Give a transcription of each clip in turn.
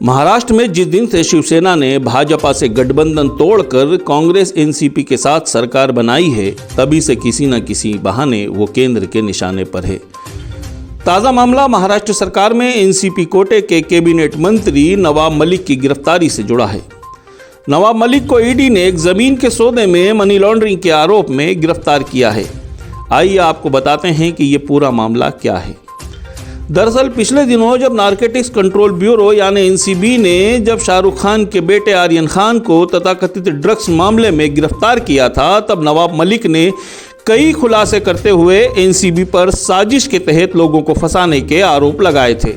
महाराष्ट्र में जिस दिन से शिवसेना ने भाजपा से गठबंधन तोड़कर कांग्रेस एनसीपी के साथ सरकार बनाई है, तभी से किसी न किसी बहाने वो केंद्र के निशाने पर है। ताज़ा मामला महाराष्ट्र सरकार में एनसीपी कोटे के कैबिनेट मंत्री नवाब मलिक की गिरफ्तारी से जुड़ा है। नवाब मलिक को ईडी ने एक जमीन के सौदे में मनी लॉन्ड्रिंग के आरोप में गिरफ्तार किया है। आइए आपको बताते हैं कि ये पूरा मामला क्या है। दरअसल पिछले दिनों जब नारकोटिक्स कंट्रोल ब्यूरो यानी एनसीबी ने जब शाहरुख खान के बेटे आर्यन खान को तथाकथित ड्रग्स मामले में गिरफ्तार किया था, तब नवाब मलिक ने कई खुलासे करते हुए एनसीबी पर साजिश के तहत लोगों को फंसाने के आरोप लगाए थे।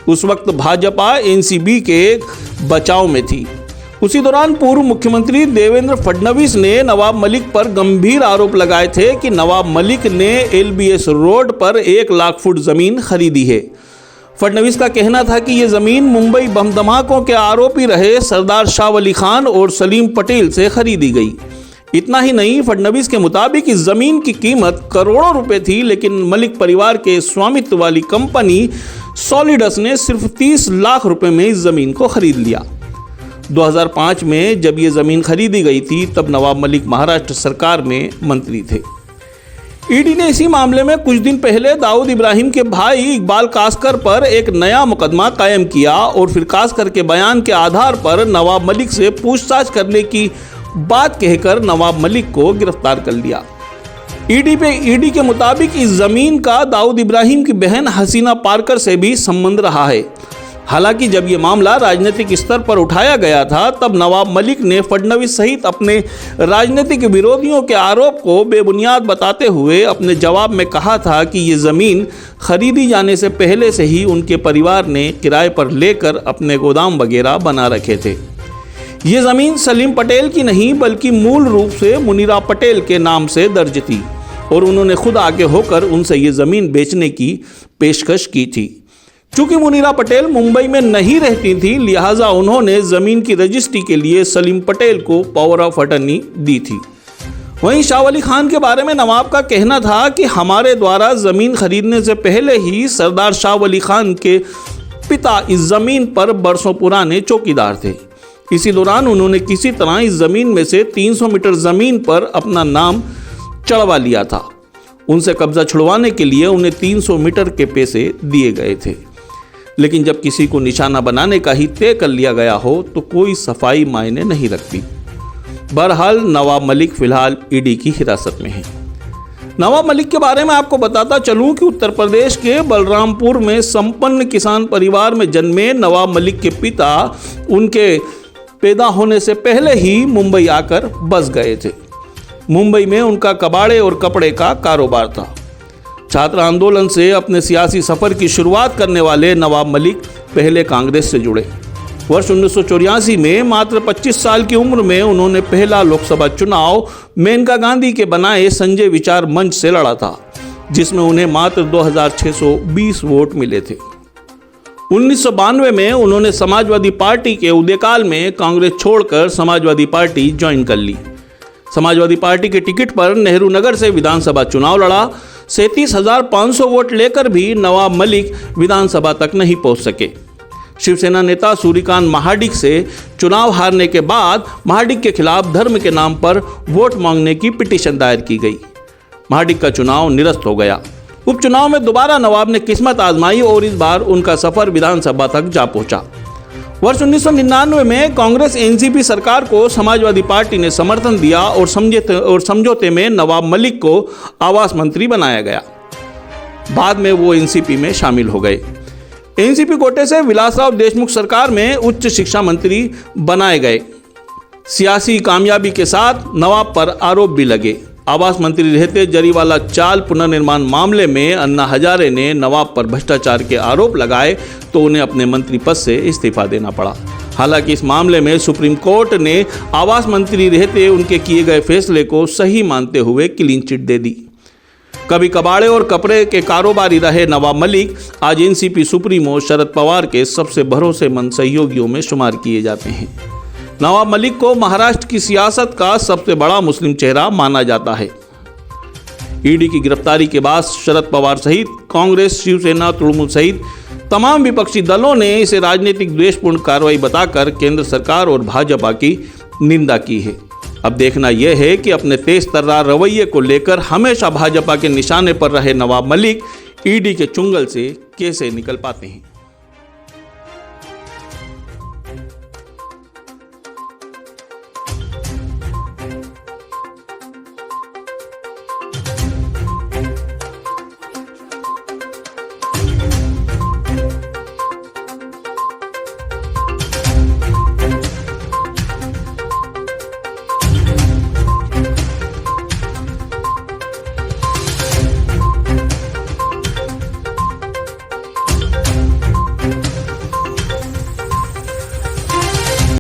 उस वक्त भाजपा एनसीबी के बचाव में थी। उसी दौरान पूर्व मुख्यमंत्री देवेंद्र फडणवीस ने नवाब मलिक पर गंभीर आरोप लगाए थे कि नवाब मलिक ने एलबीएस रोड पर 1 लाख फुट जमीन खरीदी है। फडणवीस का कहना था कि यह जमीन मुंबई बम धमाकों के आरोपी रहे सरदार शाह वली खान और सलीम पटेल से खरीदी गई। इतना ही नहीं, फडणवीस के मुताबिक इस जमीन की कीमत करोड़ों रुपए थी, लेकिन मलिक परिवार के स्वामित्व वाली कंपनी सॉलिडस ने सिर्फ 30 लाख रुपए में इस जमीन को खरीद लिया। 2005 में जब ये ज़मीन खरीदी गई थी, तब नवाब मलिक महाराष्ट्र सरकार में मंत्री थे। ईडी ने इसी मामले में कुछ दिन पहले दाऊद इब्राहिम के भाई इकबाल कासकर पर एक नया मुकदमा कायम किया और फिर कासकर के बयान के आधार पर नवाब मलिक से पूछताछ करने की बात कहकर नवाब मलिक को गिरफ्तार कर लिया। ईडी के मुताबिक इस ज़मीन का दाऊद इब्राहिम की बहन हसीना पारकर से भी संबंध रहा है। हालांकि जब ये मामला राजनीतिक स्तर पर उठाया गया था, तब नवाब मलिक ने फडणवीस सहित अपने राजनीतिक विरोधियों के आरोप को बेबुनियाद बताते हुए अपने जवाब में कहा था कि ये ज़मीन खरीदी जाने से पहले से ही उनके परिवार ने किराए पर लेकर अपने गोदाम वगैरह बना रखे थे। ये ज़मीन सलीम पटेल की नहीं बल्कि मूल रूप से मुनीरा पटेल के नाम से दर्ज थी और उन्होंने खुद आगे होकर उनसे ये ज़मीन बेचने की पेशकश की थी। चूंकि मुनीरा पटेल मुंबई में नहीं रहती थी, लिहाजा उन्होंने जमीन की रजिस्ट्री के लिए सलीम पटेल को पावर ऑफ अटर्नी दी थी। वहीं शाह वली खान के बारे में नवाब का कहना था कि हमारे द्वारा जमीन खरीदने से पहले ही सरदार शाह वली खान के पिता इस जमीन पर बरसों पुराने चौकीदार थे। इसी दौरान उन्होंने किसी तरह इस जमीन में से 300 मीटर जमीन पर अपना नाम चढ़वा लिया था। उनसे कब्जा छुड़वाने के लिए उन्हें 300 मीटर के पैसे दिए गए थे, लेकिन जब किसी को निशाना बनाने का ही तय कर लिया गया हो तो कोई सफाई मायने नहीं रखती। बहरहाल नवाब मलिक फिलहाल ईडी की हिरासत में है। नवाब मलिक के बारे में आपको बताता चलूं कि उत्तर प्रदेश के बलरामपुर में संपन्न किसान परिवार में जन्मे नवाब मलिक के पिता उनके पैदा होने से पहले ही मुंबई आकर बस गए थे। मुंबई में उनका कबाड़े और कपड़े का कारोबार था। छात्र आंदोलन से अपने सियासी सफर की शुरुआत करने वाले नवाब मलिक पहले कांग्रेस से जुड़े। वर्ष 1984 में मात्र 25 साल की उम्र में उन्होंने पहला लोकसभा चुनाव मेनका गांधी के बनाए संजय विचार मंच से लड़ा था, जिसमें उन्हें मात्र 2620 वोट मिले थे। 1992 में उन्होंने समाजवादी पार्टी के उदयकाल में कांग्रेस छोड़कर समाजवादी पार्टी ज्वाइन कर ली। समाजवादी पार्टी के टिकट पर नेहरू नगर से विधानसभा चुनाव लड़ा। 37,500 वोट लेकर भी नवाब मलिक विधानसभा तक नहीं पहुंच सके। शिवसेना नेता सूर्यकांत महाडिक से चुनाव हारने के बाद महाडिक के खिलाफ धर्म के नाम पर वोट मांगने की पिटीशन दायर की गई। महाडिक का चुनाव निरस्त हो गया। उपचुनाव में दोबारा नवाब ने किस्मत आजमाई और इस बार उनका सफर विधानसभा तक जा पहुंचा। वर्ष 1999 में कांग्रेस एनसीपी सरकार को समाजवादी पार्टी ने समर्थन दिया और समझौते में नवाब मलिक को आवास मंत्री बनाया गया। बाद में वो एनसीपी में शामिल हो गए। एनसीपी कोटे से विलासराव देशमुख सरकार में उच्च शिक्षा मंत्री बनाए गए। सियासी कामयाबी के साथ नवाब पर आरोप भी लगे। आवास मंत्री रहते जरीवाला चाल पुनर्निर्माण मामले में अन्ना हजारे ने नवाब पर भ्रष्टाचार के आरोप लगाए तो उन्हें अपने मंत्री पद से इस्तीफा देना पड़ा। हालांकि इस मामले में सुप्रीम कोर्ट ने आवास मंत्री रहते उनके किए गए फैसले को सही मानते हुए क्लीन चिट दे दी। कभी कबाड़े और कपड़े के कारोबारी रहे नवाब मलिक आज एनसीपी सुप्रीमो शरद पवार के सबसे भरोसेमंद सहयोगियों में शुमार किए जाते हैं। नवाब मलिक को महाराष्ट्र की सियासत का सबसे बड़ा मुस्लिम चेहरा माना जाता है। ईडी की गिरफ्तारी के बाद शरद पवार सहित कांग्रेस, शिवसेना, तृणमूल सहित तमाम विपक्षी दलों ने इसे राजनीतिक द्वेषपूर्ण कार्रवाई बताकर केंद्र सरकार और भाजपा की निंदा की है। अब देखना यह है कि अपने तेज तर्रार रवैये को लेकर हमेशा भाजपा के निशाने पर रहे नवाब मलिक ईडी के चुंगल से कैसे निकल पाते हैं।